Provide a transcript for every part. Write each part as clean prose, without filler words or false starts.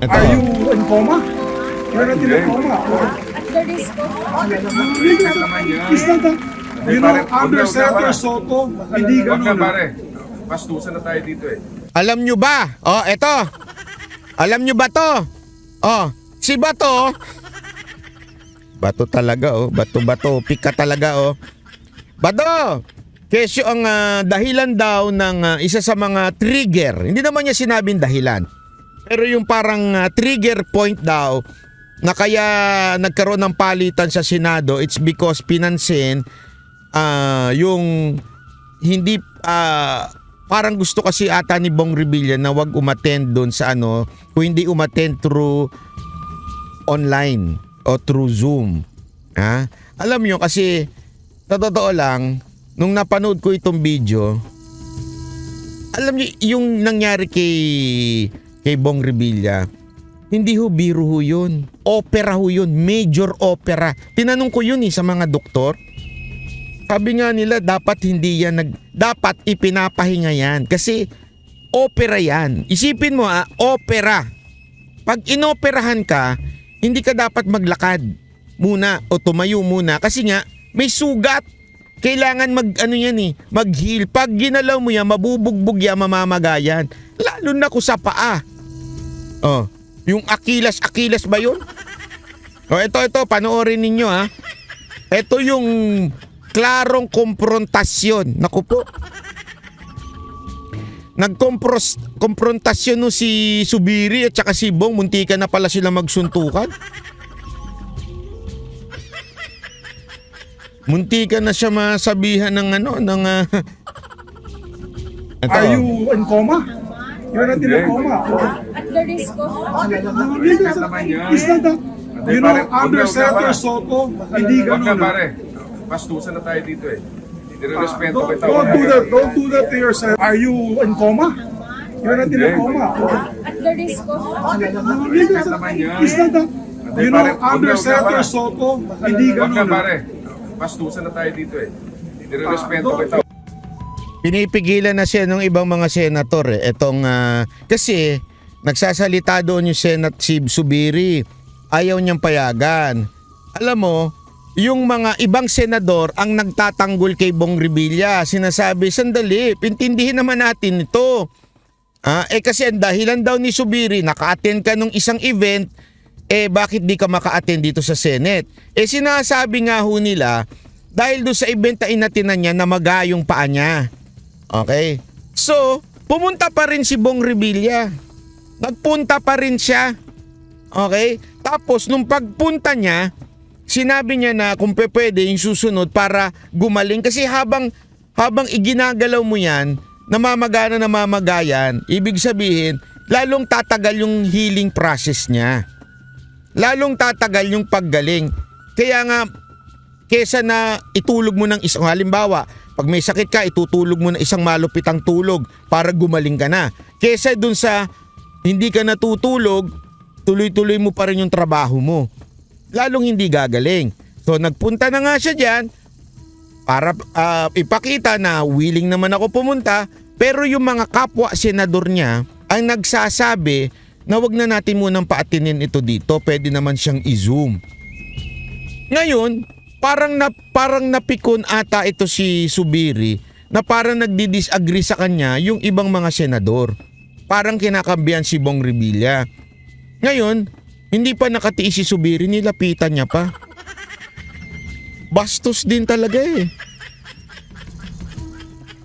Ito. Are you in coma? You're not in a coma. At the risk of Is that the, you know, under Senator Soto, hindi Wag na ganun. pare. Pastusan na tayo dito eh. Alam nyo ba? Oh, eto. Alam nyo ba to? Oh, si Bato. Bato talaga oh. Bato-bato. Pika talaga oh. Bato! Kesyo ang dahilan daw ng isa sa mga trigger. Hindi naman niya sinabing dahilan. Pero yung parang trigger point daw na kaya nagkaroon ng palitan sa Senado, it's because pinansin yung hindi parang gusto kasi ata ni Bong Revilla na wag umattend doon sa kung hindi umattend through online o through Zoom. Ha? Alam nyo kasi sa totoo lang, nung napanood ko itong video, alam nyo yung nangyari kay Bong Revilla, hindi ho biro ho yun. Opera ho yun. Major opera. Tinanong ko yun sa mga doktor. Sabi nga nila dapat hindi yan dapat ipinapahinga yan kasi opera yan. Isipin mo opera. Pag inoperahan ka, hindi ka dapat maglakad muna o tumayo muna kasi nga may sugat. Kailangan mag-heal. Pag ginalaw mo yan, mabubugbog yan, mamamagayan. Lalo na kung sa paa. Oh, yung Achilles ba yun? Oh, ito, panoorin ninyo Ito yung klarong komprontasyon. Naku po. Nagkomprontasyon no si Subiri at saka si Bong, muntikan na pala sila magsuntukan. Muntikan na siya masabihan ng ito. Are you in coma? You're not in a coma. at the risk of Is that the, you know, under Senator Soto, hindi Wag na ganun. pare. Pastusan na tayo dito eh. Nirerespeto kita. Don't do that to yourself. Are you in coma? You're not in a coma. at the risk of Is that the, you know, under Senator Soto, hindi Wag na ganun. pare. Pastusan na tayo dito eh. Nirerespeto kita. Pinipigilan na siya ng ibang mga senator Etong kasi nagsasalita doon yung si Subiri. Ayaw niyang payagan. Alam mo, yung mga ibang senador ang nagtatanggol kay Bong Revilla. Sinasabi, sandali, intindihin naman natin ito. Kasi ang dahilan daw ni Subiri, naka-attend ka nung isang event, bakit di ka maka-attend dito sa Senate? Sinasabi nga ho nila, dahil doon sa event na inatinan niya, namaga yung paa niya. Okay? So, pumunta pa rin si Bong Revilla. Nagpunta pa rin siya. Okay? Tapos, nung pagpunta niya, sinabi niya na kung pwede yung susunod para gumaling. Kasi habang iginagalaw mo yan, namamagayan, ibig sabihin, lalong tatagal yung healing process niya. Lalong tatagal yung paggaling. Kaya nga, kesa na itulog mo ng isang, halimbawa, pag may sakit ka, itutulog mo ng isang malupitang tulog para gumaling ka na. Kesa dun sa hindi ka natutulog, tuloy-tuloy mo pa rin yung trabaho mo. Lalong hindi gagaling. So nagpunta na nga siya dyan para ipakita na willing naman ako pumunta, pero yung mga kapwa senador niya ang nagsasabi na wag na natin munang paatinin ito dito, pwede naman siyang i-zoom. Ngayon, parang napikon ata ito si Subiri na parang nagdi-disagree sa kanya yung ibang mga senador. Parang kinakambihan si Bong Revilla. Ngayon, hindi pa nakatiis si Subiri, nilapitan niya pa. Bastos din talaga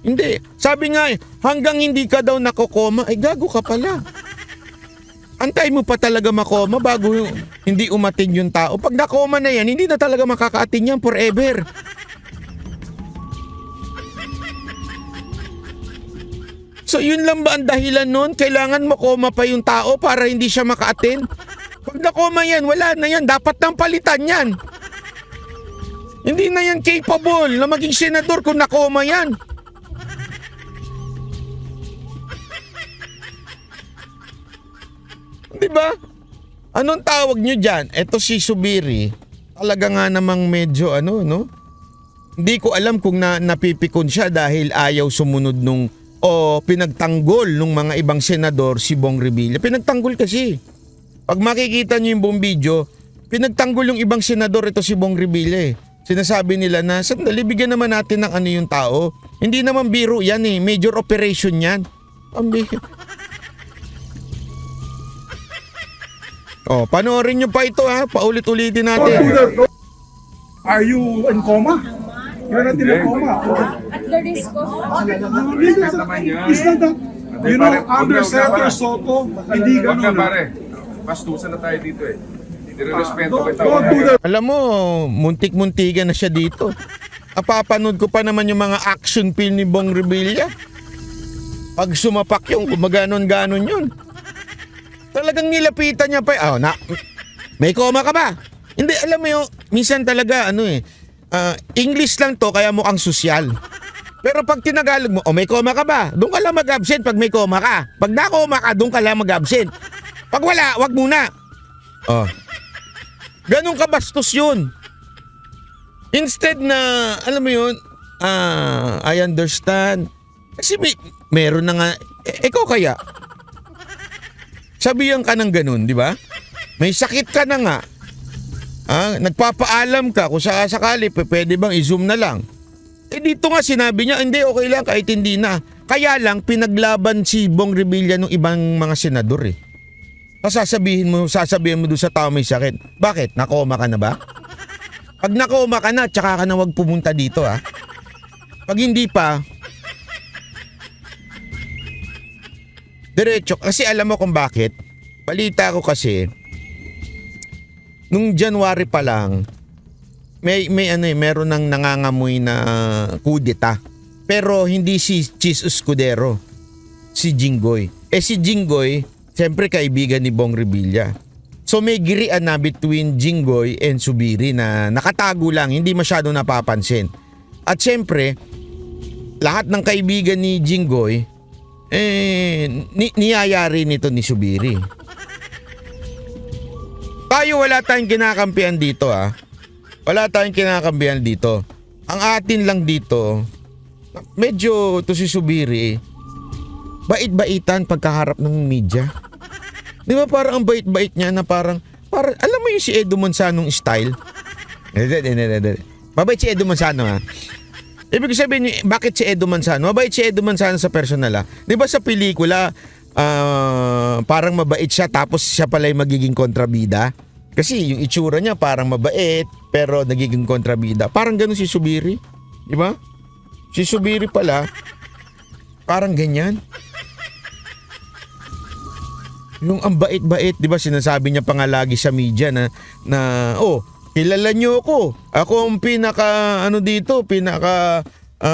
Hindi. Sabi nga hanggang hindi ka daw nakokoma, gago ka pala. Antay mo pa talaga makoma bago hindi umatin yung tao. Pag nakoma na yan, hindi na talaga makakaatin yan forever. So yun lang ba ang dahilan nun? Kailangan makoma pa yung tao para hindi siya makaatin? Pag nakoma yan, wala na yan. Dapat nang palitan yan. Hindi na yan capable na maging senador kung nakoma yan. Diba? Anong tawag nyo dyan? Eto si Subiri, talaga nga namang medyo no? Hindi ko alam kung napipikon siya dahil ayaw sumunod o pinagtanggol nung mga ibang senador si Bong Revilla. Pinagtanggol kasi. Pag makikita nyo yung buong video, pinagtanggol yung ibang senador ito si Bong Revilla eh. Sinasabi nila na, sandali, bigyan naman natin ng ano yung tao. Hindi naman biro yan eh. Major operation yan. Oh, panoorin nyo pa ito ha. Paulit-ulitin natin. Are you in coma? You're not in a coma. At the risk of naman yan. Is that you know, under Huwag na, Senator pare. Soto, hindi Huwag na ganun. pare. Pastusan na tayo dito eh. Nire-respeto kita. Don't do that. Alam mo, muntik-muntigan na siya dito. Napapanood ko pa naman yung mga action film ni Bong Revilla. Pag sumapak yung gumaganon-ganon yun. Talagang nilapitan niya pa. Oh, may koma ka ba? Hindi, alam mo yung, minsan talaga, English lang to, kaya mukhang sosyal. Pero pag tinagalog mo, may koma ka ba? Doon ka lang mag-absent pag may koma ka. Pag na-koma ka, doon ka lang mag-absent. Pag wala, wag muna. Oh. Ganun kabastos yun. Instead na, alam mo yun, I understand. Kasi meron na nga, ikaw kaya, sabihan ka ng ganun, di ba? May sakit ka na nga. Nagpapaalam ka kung sakali, pwede bang i-zoom na lang. Eh dito nga sinabi niya, hindi, okay lang kahit hindi na. Kaya lang, pinaglaban si Bong Revilla ng ibang mga senador eh. Sasabihin mo doon sa tao may sakit. Bakit? Nakoma ka na ba? Pag nakoma ka na, tsaka ka na wag pumunta dito ha. Pag hindi pa, diretso. Kasi alam mo kung bakit? Balita ko kasi, nung January pa lang, meron nang nangangamoy na kudeta. Pero hindi si Chis Escudero, si Jinggoy. Si Jinggoy, siyempre kaibigan ni Bong Revilla. So may girian na between Jinggoy and Zubiri na nakatago lang, hindi masyado napapansin. At siyempre, lahat ng kaibigan ni Jinggoy, niyayari nito ni Zubiri. Tayo wala tayong kinakampihan dito ha. Wala tayong kinakampihan dito. Ang atin lang dito, medyo to si Zubiri, bait-baitan pagkaharap ng media. Di ba parang ang bait-bait niya na parang alam mo yung si Edo Manzanong style? Mabait si Edo Manzano ha. Ibig sabihin, bakit si Edo Manzano? Mabait si Edo Manzano sa personal ha. Di ba sa pelikula, parang mabait siya tapos siya pala yung magiging kontrabida? Kasi yung itsura niya parang mabait pero nagiging kontrabida. Parang ganun si Zubiri. Di ba? Si Zubiri pala, parang ganyan. Yung ang bait-bait, di ba sinasabi niya pa nga lagi sa media na kilala niyo ako. Ako ang pinaka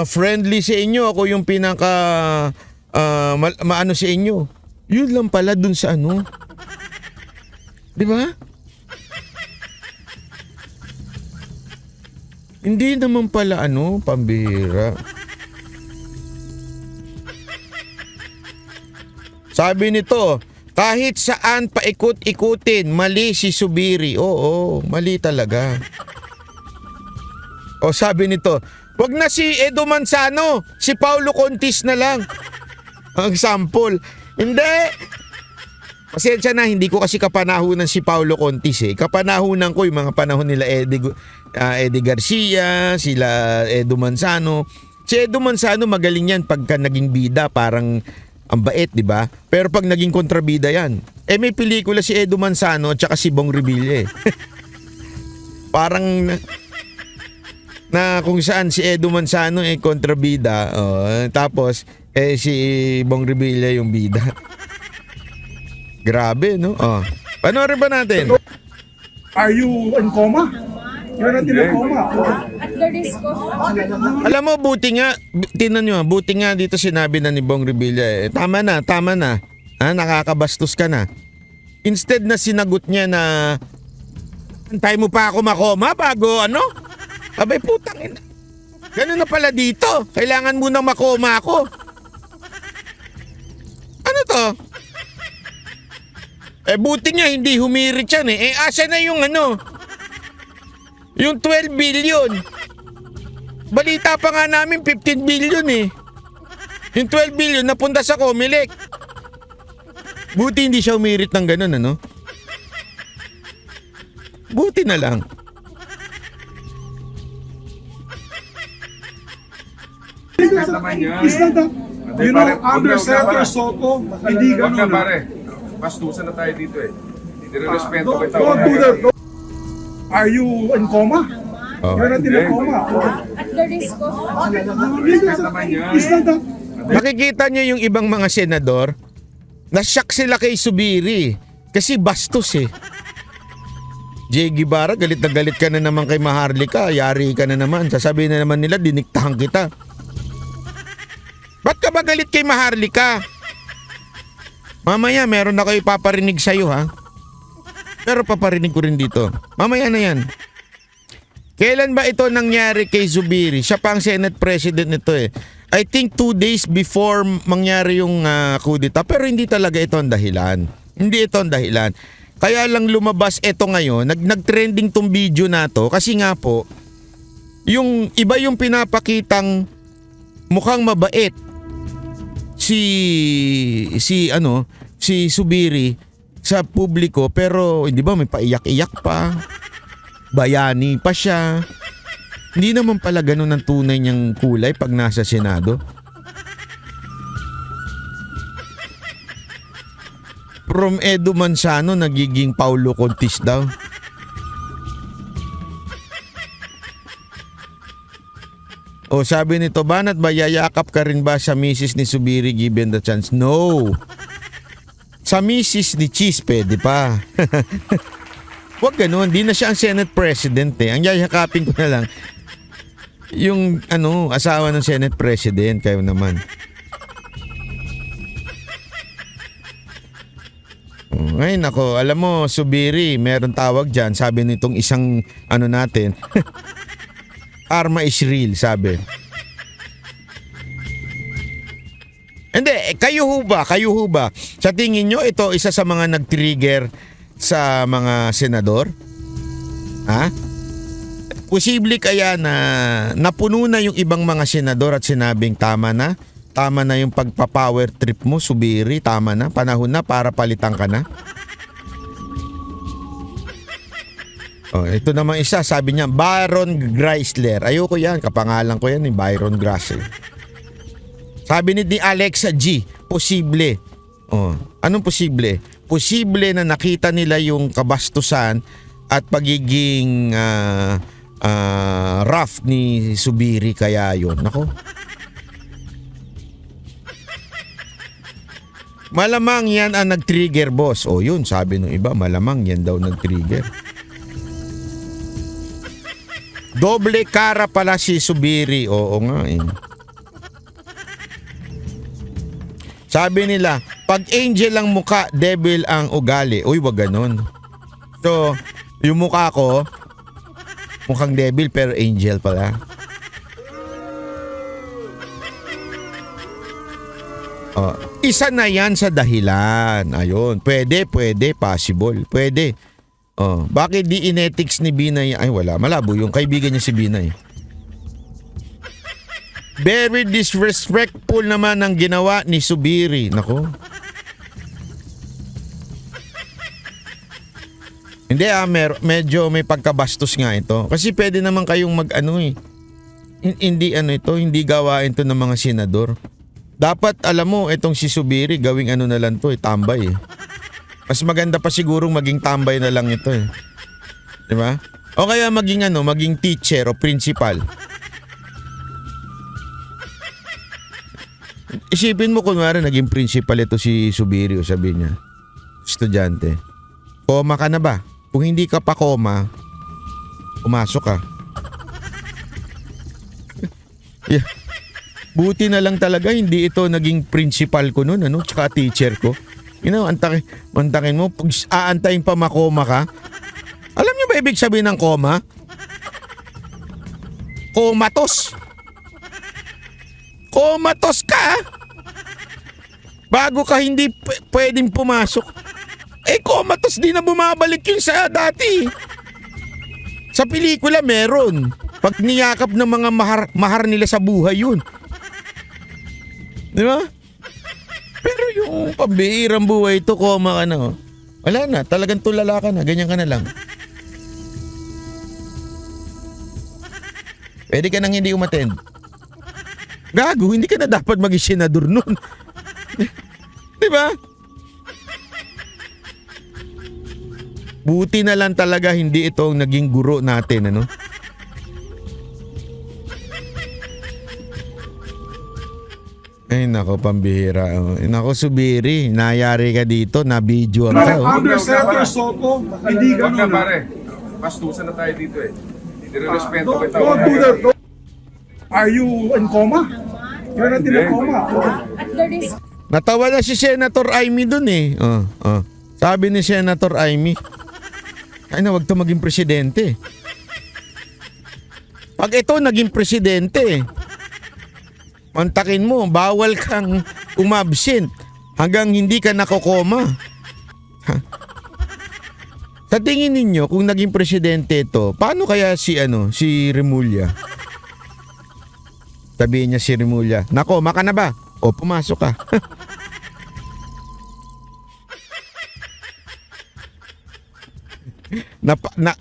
friendly sa inyo. Ako yung pinaka maano sa inyo. Yun lang pala dun sa ano. Di ba? Hindi naman pala pambihira. Sabi nito, kahit saan paikot-ikutin, mali si Zubiri. Oo, mali talaga. O sabi nito, wag na si Edo Manzano, si Paulo Contis na lang. Ang sample. Hindi. Pasensya na, hindi ko kasi kapanahunan si Paulo Contis eh. Kapanahunan ko yung mga panahon nila Eddie Garcia, sila Edo Manzano. Si Edo Manzano magaling yan pagka naging bida, parang ang bait, di ba? Pero pag naging kontrabida yan, may pelikula si Edo Manzano at saka si Bong Revilla eh. Parang na kung saan si Edo Manzano kontrabida, tapos si Bong Revilla yung bida. Grabe, no? Panoorin ba natin? Are you in coma? You're not in a coma. at the risk of Alam mo, buti nga, tinan nyo, buti nga dito sinabi na ni Bong Revilla, tama na. Nakakabastos ka na. Instead na sinagot niya na, antay mo pa ako makoma bago abay putang ina. Ganun na pala dito. Kailangan munang makoma ako. Ano to? Buti nga hindi humirit yan eh. Asa na yung yung 12 billion. Balita pa nga namin 15 billion eh. Yung 12 billion napunta sa Comelec. Buti hindi siya humirit ng ganun Buti na lang. Business naman yan. Is that Hindi, you know, pare, under huwag na, Senator pare. Soto, hindi Huwag na ganun. pare. Bastusan na tayo dito eh. Nirerespeto kita. Don't do that. Are you in coma? Oh. You're not in a coma. At the risk of Business naman yan. Is that Nakikita niyo yung ibang mga senador, na-shock sila kay Subiri kasi bastos eh. Jay Guevara, galit na galit ka na naman kay Maharlika, yari ka na naman. Sasabihin na naman nila, diniktahan kita. Ba't ka ba galit kay Maharlika? Mamaya meron na kayo paparinig sa'yo ha. Pero paparinig ko rin dito. Mamaya na yan. Kailan ba ito nangyari kay Zubiri? Siya pa ang Senate President nito eh. I think 2 days before mangyari yung kudeta. Pero hindi talaga ito ang dahilan. Hindi ito ang dahilan. Kaya lang lumabas ito ngayon. Nag-trending tong video na to. Kasi nga po, yung iba yung pinapakitang mukhang mabait. Si Subiri sa publiko. Pero hindi ba may paiyak-iyak pa. Bayani pa siya. Hindi naman pala ganun ang tunay niyang kulay pag nasa Senado. From Edo Manzano, nagiging Paulo Contis daw. O sabi nito, Banat ba yayakap ka rin ba sa misis ni Subiri given the chance? No. Sa misis ni Cheese, pwede pa. Huwag ganun, di na siya ang Senate President eh. Ang yayakapin ko na lang, yung asawa ng Senate President, kayo naman. Ay nako, alam mo Subiri, meron tawag dyan, sabi nitong isang natin, karma is real, sabi. Hindi, kayo ho ba? Sa tingin nyo, ito isa sa mga nag-trigger sa mga senador? Ha? Posible kaya na napuno na yung ibang mga senador at sinabing tama na? Tama na yung pagpa-power trip mo, Subiri, tama na? Panahon na para palitan ka na? Oh, ito naman isa, sabi niya, Byron Chrysler. Ayoko yan, kapangalan ko yan, Byron Chrysler. Sabi ni Alexa G, posible. Oh, anong posible? Posible na nakita nila yung kabastusan at pagiging rough ni Subiri, kaya yun. Nako. Malamang yan ang nag-trigger, boss. O yun, sabi ng iba, malamang yan daw nag-trigger. Doble kara pala si Subiri. Oo nga eh. Sabi nila, pag angel ang muka, devil ang ugali. Uy, wag ganon. So, yung mukha ko, mukhang devil pero angel pala. Oh, isa na yan sa dahilan. Ayun, pwede, possible. Pwede. Oh, bakit di inethics ni Binay? Ay wala, malabo yung kaibigan niya si Binay. Very disrespectful naman ang ginawa ni Subiri. Nako. Hindi medyo may pagkabastos nga ito. Kasi pwede naman kayong hindi gawain to ng mga senador. Dapat alam mo, itong si Subiri, gawing na lang to, tambay eh. Mas maganda pa siguro maging tambay na lang ito eh. Di ba? O kaya maging teacher o principal. Isipin mo kunwari naging principal ito si Subiri o sabi niya, estudyante, koma ka na ba? Kung hindi ka pa koma, pumasok ka. Yeah. Buti na lang talaga hindi ito naging principal ko noon, tsaka teacher ko. Antakin mo, pag aantayin pa makoma ka. Alam niyo ba ibig sabihin ng koma? Komatos. Komatos ka. Bago ka hindi pwedeng pumasok. Komatos din na bumabalik yun sa dati. Sa pelikula meron. Pag niyakap ng mga mahar nila sa buhay yun. Di ba? Pero yung pambihirang buhay ito, koma ka na. Wala na, talagang tulala ka na, ganyan ka na lang. Pwede ka nang hindi umattend. Gago, hindi ka na dapat maging senador nun. Di ba? Buti na lang talaga hindi ito ang naging guro natin, ano? Ay nako, pambihira. Oh. Ay, nako, Subiri, nayari ka dito, na-video ka. Oh. Under Senator Soto, hindi Huwag na ganun. pare. Pastusan na tayo dito eh. Nire-respeto kita. Don't do that. Are you in coma? You're not in a coma. At the risk Natawa na si Senator Amy dun eh. Sabi ni Senator Amy, ay na, wag to maging presidente. Pag ito naging presidente, mantakin mo, bawal kang umabsent hanggang hindi ka nakokoma. Ha? Sa tingin ninyo, kung naging presidente ito, paano kaya si Remulla? Sabihin niya si Remulla, nakoma ka na ba? O pumasok ka.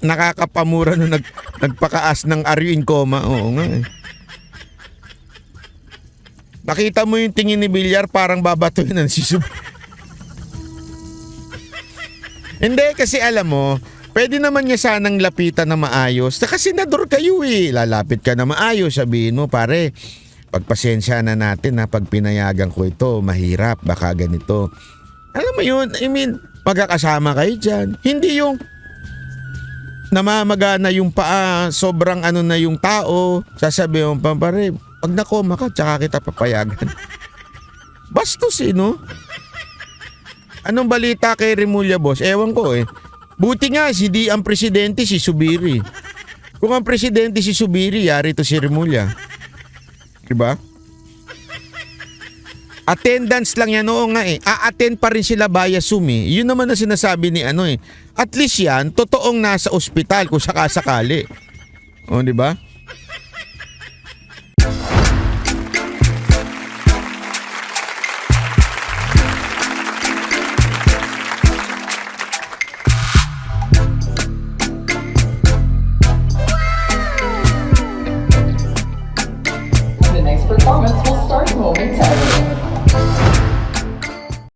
Nakakapamura nung nagpakaas ng are you in coma. Oo nga eh. Nakita mo yung tingin ni Villar, parang babatuhin ng si Sub. Hindi, kasi alam mo, pwede naman niya sanang lapitan na maayos. Kasi senador kayo eh. Lalapit ka na maayos, sabihin mo, pare, pagpasensya na natin na pag pinayagan ko ito, mahirap, baka ganito. Alam mo yun, I mean, magkakasama kayo dyan. Hindi yung namamagana yung paa, sobrang ano na yung tao, sasabihin mo, pare, pag nakoma ka, tsaka kita papayagan. Bastos eh, no? Anong balita kay Remulla, boss? Ewan ko eh. Buti nga, hindi ang presidente si Subiri. Kung ang presidente si Subiri, yari to si Remulla. Diba? Attendance lang yan, oo nga eh. A-attend pa rin sila via Zoom eh. Yun naman na sinasabi ni At least yan, totoong nasa ospital kung sakasakali. O, diba?